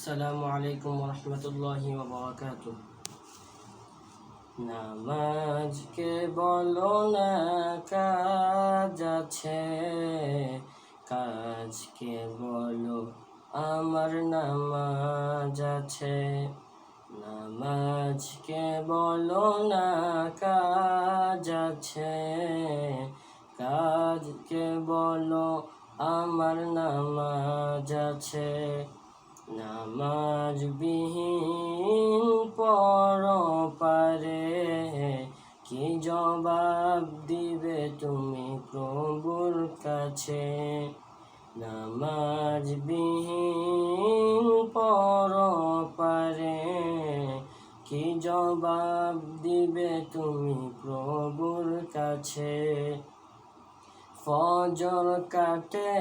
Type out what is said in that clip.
আসসালামু আলাইকুম রহমতুল্লাহি ওয়া বারাকাতুহ। নামাজকে বলো না কাজ আছে, কাজকে বলো আমার নামাজ আছে। নামাজকে বলো না কাজ আছে, কাজকে বলো আমার নামাজ আছে। নামাজ বিহীন পরপারে কি জবাব দিবে তুমি প্রভুর কাছে। নামাজ বিহীন পরপারে কি জবাব দিবে তুমি প্রভুর কাছে। ফজর কাটে